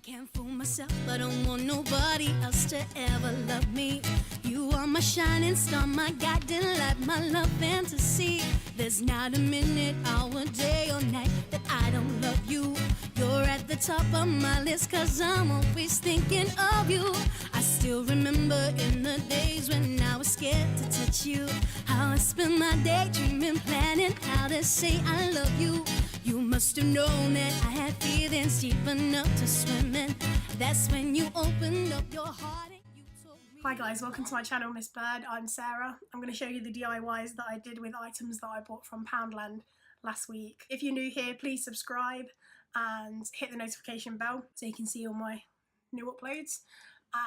can't fool myself, I don't want nobody else to ever love me. You are my shining star, my guiding light, my love fantasy. There's not a minute, hour, day or night that I don't love you. You're at the top of my list, cause I'm always thinking of you. I still remember in the days when I was scared to touch you, how I spent my day dreaming, planning how to say I love you. You must have known that I had feelings deep enough to swim in. That's when you opened up your heart and you told me. Hi guys, welcome to my channel, Miss Bird. I'm Sarah. I'm going to show you the DIYs that I did with items that I bought from Poundland last week. If you're new here, please subscribe and hit the notification bell so you can see all my new uploads.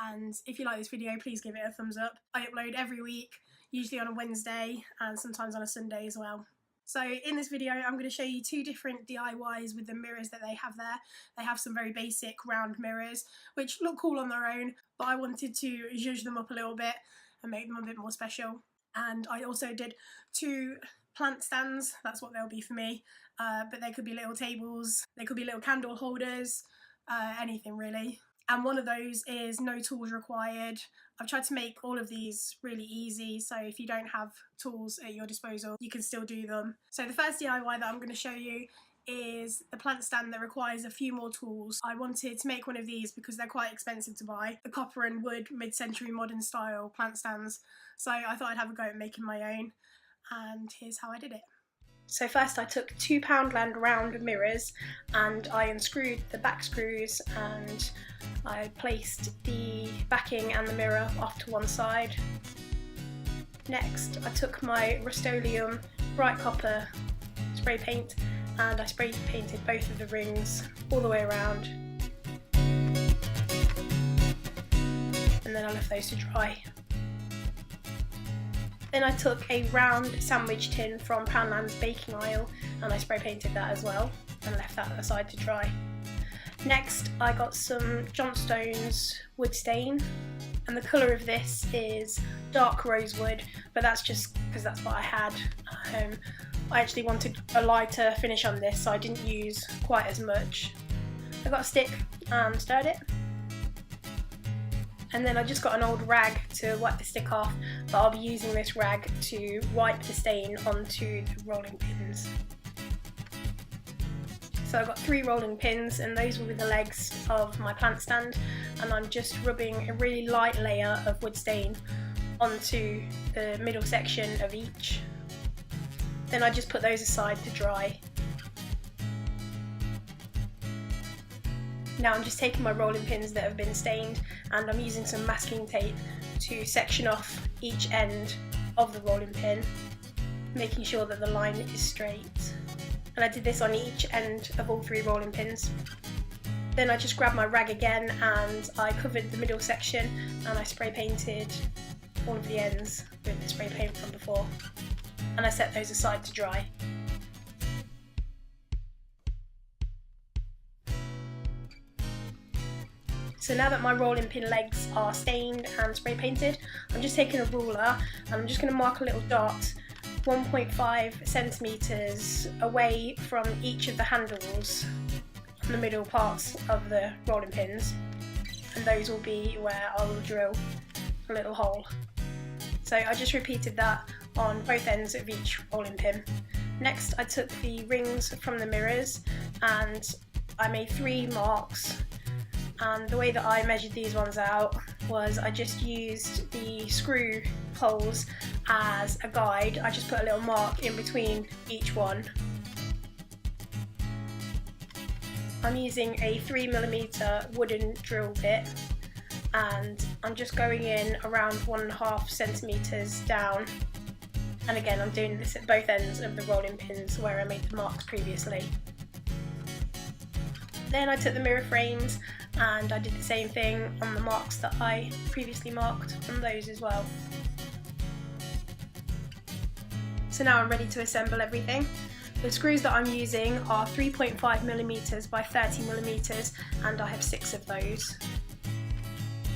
And if you like this video, please give it a thumbs up. I upload every week, usually on a Wednesday and sometimes on a Sunday as well. So in this video, I'm going to show you two different DIYs with the mirrors that they have there. They have some very basic round mirrors, which look cool on their own, but I wanted to zhuzh them up a little bit and make them a bit more special. And I also did two plant stands, that's what they'll be for me, but they could be little tables, they could be little candle holders, anything really. And one of those is no tools required. I've tried to make all of these really easy, so if you don't have tools at your disposal, you can still do them. So the first DIY that I'm going to show you is the plant stand that requires a few more tools. I wanted to make one of these because they're quite expensive to buy, the copper and wood mid-century modern style plant stands. So I thought I'd have a go at making my own, and here's how I did it. So first I took two Poundland round mirrors and I unscrewed the back screws and I placed the backing and the mirror off to one side. Next I took my Rust-Oleum bright copper spray paint and I spray painted both of the rings all the way around. And then I left those to dry. Then I took a round sandwich tin from Poundland's baking aisle and I spray painted that as well and left that aside to dry. Next I got some Johnstone's wood stain, and the colour of this is dark rosewood, but that's just because that's what I had at home. I actually wanted a lighter finish on this, so I didn't use quite as much. I got a stick and stirred it. And then I just got an old rag to wipe the stick off, but I'll be using this rag to wipe the stain onto the rolling pins. So I've got 3 rolling pins and those will be the legs of my plant stand, and I'm just rubbing a really light layer of wood stain onto the middle section of each. Then I just put those aside to dry. Now I'm just taking my rolling pins that have been stained and I'm using some masking tape to section off each end of the rolling pin, making sure that the line is straight. And I did this on each end of all 3 rolling pins. Then I just grabbed my rag again and I covered the middle section and I spray painted all of the ends with the spray paint from before. And I set those aside to dry. So now that my rolling pin legs are stained and spray painted, I'm just taking a ruler and I'm just going to mark a little dot 1.5 centimetres away from each of the handles on the middle parts of the rolling pins, and those will be where I will drill a little hole. So I just repeated that on both ends of each rolling pin. Next I took the rings from the mirrors and I made 3 marks. And the way that I measured these ones out was I just used the screw holes as a guide. I just put a little mark in between each one. I'm using a 3mm wooden drill bit and I'm just going in around 1.5 centimetres down. And again, I'm doing this at both ends of the rolling pins where I made the marks previously. Then I took the mirror frames and I did the same thing on the marks that I previously marked on those as well. So now I'm ready to assemble everything. The screws that I'm using are 3.5mm by 30mm and I have 6 of those.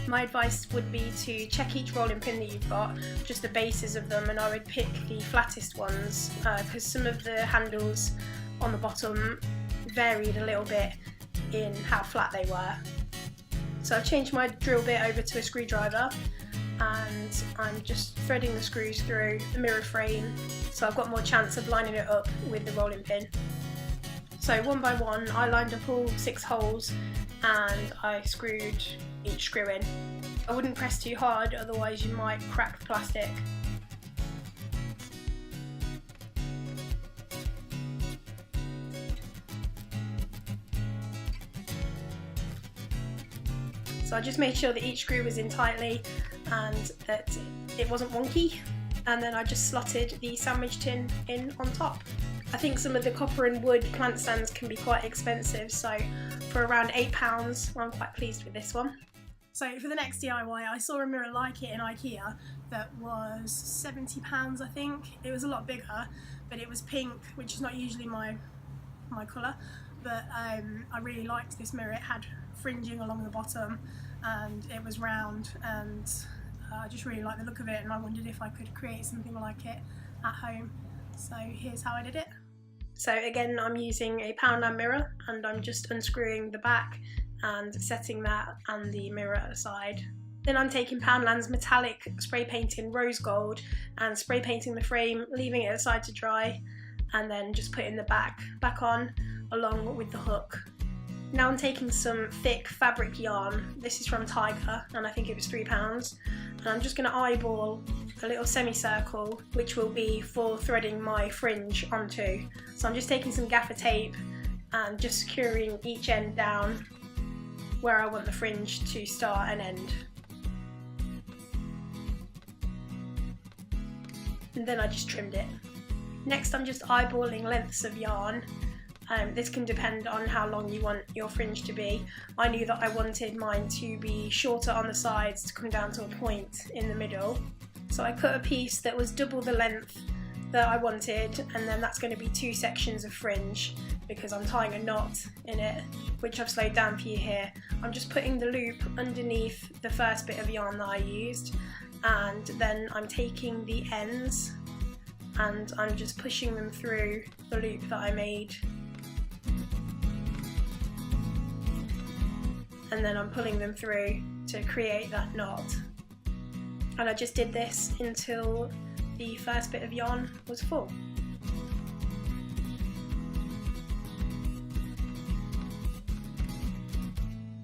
My advice would be to check each rolling pin that you've got, just the bases of them, and I would pick the flattest ones because some of the handles on the bottom varied a little bit in how flat they were. So I've changed my drill bit over to a screwdriver and I'm just threading the screws through the mirror frame so I've got more chance of lining it up with the rolling pin. So one by one I lined up all 6 holes and I screwed each screw in. I wouldn't press too hard, otherwise you might crack the plastic. So I just made sure that each screw was in tightly and that it wasn't wonky, and then I just slotted the sandwich tin in on top. I think some of the copper and wood plant stands can be quite expensive, so for around £8 I'm quite pleased with this one. So for the next DIY I saw a mirror like it in IKEA that was £70 I think. It was a lot bigger, but it was pink, which is not usually my colour, but I really liked this mirror. It had fringing along the bottom and it was round, and I just really liked the look of it, and I wondered if I could create something like it at home. So here's how I did it. So again, I'm using a Poundland mirror and I'm just unscrewing the back and setting that and the mirror aside. Then I'm taking Poundland's metallic spray paint in rose gold and spray painting the frame, leaving it aside to dry, and then just putting the back on along with the hook. Now I'm taking some thick fabric yarn. This is from Tiger and I think it was £3, and I'm just going to eyeball a little semicircle which will be for threading my fringe onto. So I'm just taking some gaffer tape and just securing each end down where I want the fringe to start and end. And then I just trimmed it. Next I'm just eyeballing lengths of yarn. This can depend on how long you want your fringe to be. I knew that I wanted mine to be shorter on the sides to come down to a point in the middle. So I cut a piece that was double the length that I wanted, and then that's going to be 2 sections of fringe because I'm tying a knot in it, which I've slowed down for you here. I'm just putting the loop underneath the first bit of yarn that I used, and then I'm taking the ends and I'm just pushing them through the loop that I made. And then I'm pulling them through to create that knot. And I just did this until the first bit of yarn was full.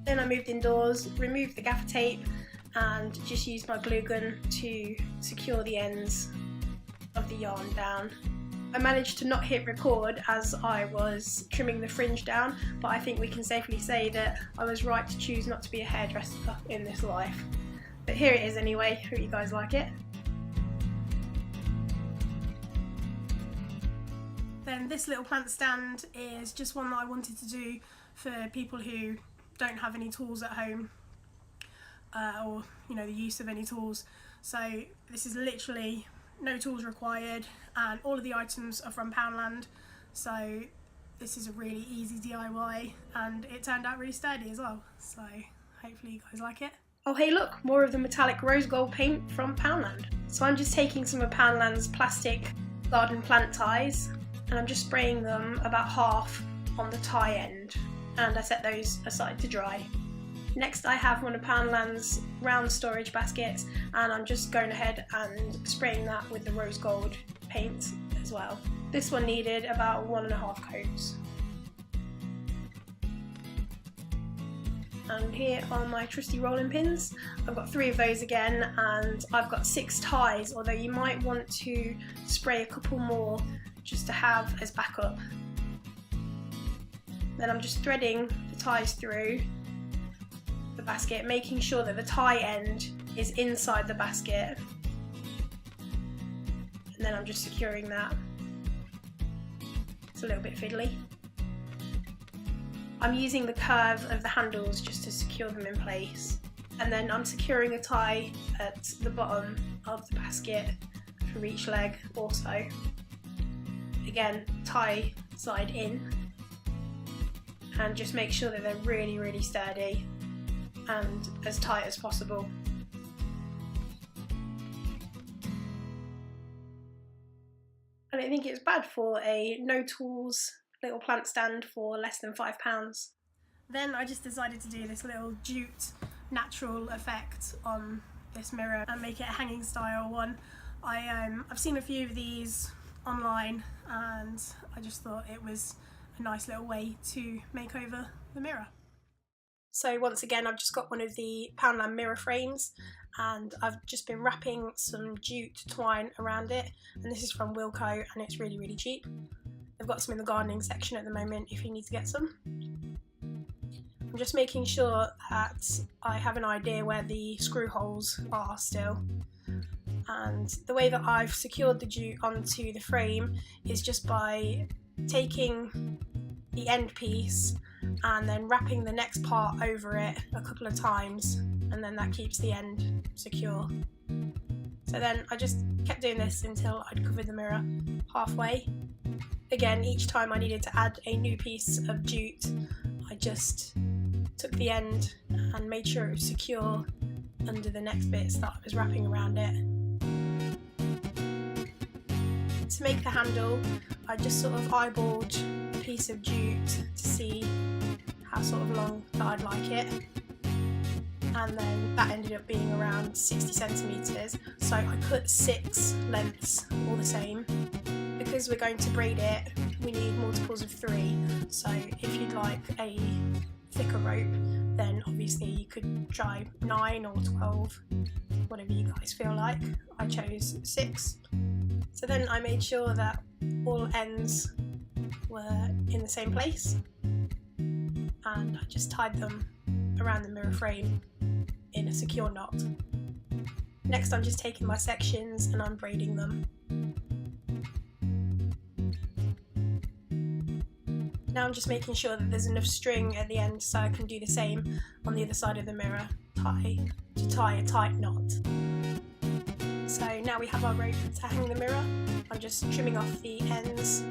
Then I moved indoors, removed the gaffer tape and just used my glue gun to secure the ends of the yarn down. I managed to not hit record as I was trimming the fringe down, but I think we can safely say that I was right to choose not to be a hairdresser in this life. But here it is anyway, hope you guys like it. Then this little plant stand is just one that I wanted to do for people who don't have any tools at home, or the use of any tools. So this is literally no tools required, and all of the items are from Poundland, so this is a really easy DIY and it turned out really sturdy as well, so hopefully you guys like it. Oh hey look, more of the metallic rose gold paint from Poundland. So I'm just taking some of Poundland's plastic garden plant ties and I'm just spraying them about half on the tie end, and I set those aside to dry. Next I have one of Poundland's round storage baskets and I'm just going ahead and spraying that with the rose gold paint as well. This one needed about 1.5 coats. And here are my trusty rolling pins. I've got 3 of those again, and I've got 6 ties, although you might want to spray a couple more just to have as backup. Then I'm just threading the ties through the basket, making sure that the tie end is inside the basket, and then I'm just securing that. It's a little bit fiddly. I'm using the curve of the handles just to secure them in place, and then I'm securing a tie at the bottom of the basket for each leg also. Again, tie side in, and just make sure that they're really sturdy and as tight as possible. I don't think it's bad for a no tools little plant stand for less than £5. Then I just decided to do this little jute natural effect on this mirror and make it a hanging style one. I've seen a few of these online and I just thought it was a nice little way to make over the mirror. So once again, I've just got one of the Poundland mirror frames and I've just been wrapping some jute twine around it, and this is from Wilko and it's really, really cheap. They've got some in the gardening section at the moment if you need to get some. I'm just making sure that I have an idea where the screw holes are still. And the way that I've secured the jute onto the frame is just by taking the end piece and then wrapping the next part over it a couple of times, and then that keeps the end secure. So then I just kept doing this until I'd covered the mirror halfway. Again, each time I needed to add a new piece of jute, I just took the end and made sure it was secure under the next bits that I was wrapping around it. To make the handle, I just sort of eyeballed a piece of jute to see how sort of long that I'd like it, and then that ended up being around 60 centimetres, so I cut 6 lengths all the same. Because we're going to braid it, we need multiples of 3, so if you'd like a thicker rope, then obviously you could try 9 or 12, whatever you guys feel like. I chose 6. So then I made sure that all ends were in the same place, and I just tied them around the mirror frame in a secure knot. Next I'm just taking my sections and I'm braiding them. Now I'm just making sure that there's enough string at the end so I can do the same on the other side of the mirror, to tie a tight knot. So now we have our rope to hang the mirror. I'm just trimming off the ends,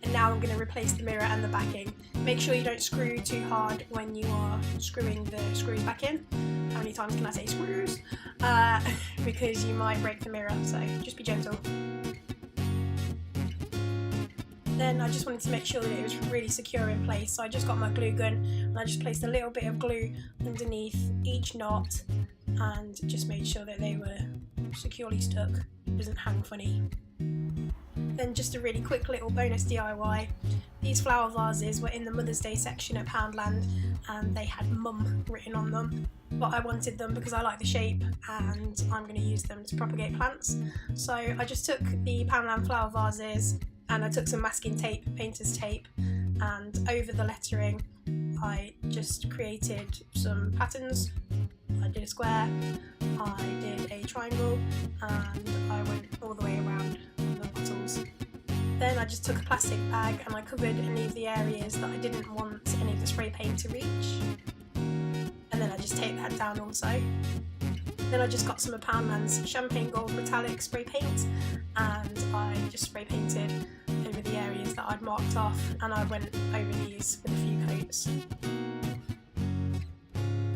and now I'm going to replace the mirror and the backing. Make sure you don't screw too hard when you are screwing the screws back in. How many times can I say screws? Because you might break the mirror, so just be gentle. Then I just wanted to make sure that it was really secure in place, so I just got my glue gun and I just placed a little bit of glue underneath each knot and just made sure that they were securely stuck. It doesn't hang funny. Then just a really quick little bonus DIY. These flower vases were in the Mother's Day section at Poundland and they had Mum written on them, but I wanted them because I like the shape and I'm going to use them to propagate plants. So I just took the Poundland flower vases and I took some masking tape, painter's tape, and over the lettering I just created some patterns. I did a square, I did a triangle, and I went all the way around the bottles. Then I just took a plastic bag and I covered any of the areas that I didn't want any of the spray paint to reach, and then I just taped that down also. Then I just got some of Poundland's Champagne Gold Metallic spray paint and I just spray painted over the areas that I'd marked off, and I went over these with a few coats.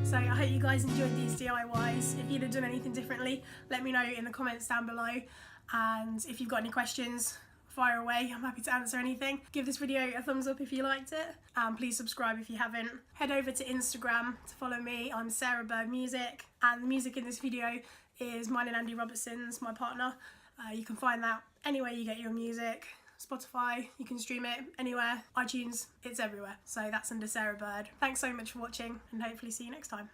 So I hope you guys enjoyed these DIYs. If you'd have done anything differently, let me know in the comments down below, and if you've got any questions, fire away. I'm happy to answer anything. Give this video a thumbs up if you liked it, and please subscribe if you haven't. Head over to Instagram to follow me. I'm Sarah Bird Music, and the music in this video is mine and Andy Robertson's, my partner. You can find that anywhere you get your music. Spotify, you can stream it anywhere, iTunes, it's everywhere. So that's under Sarah Bird. Thanks so much for watching and hopefully see you next time.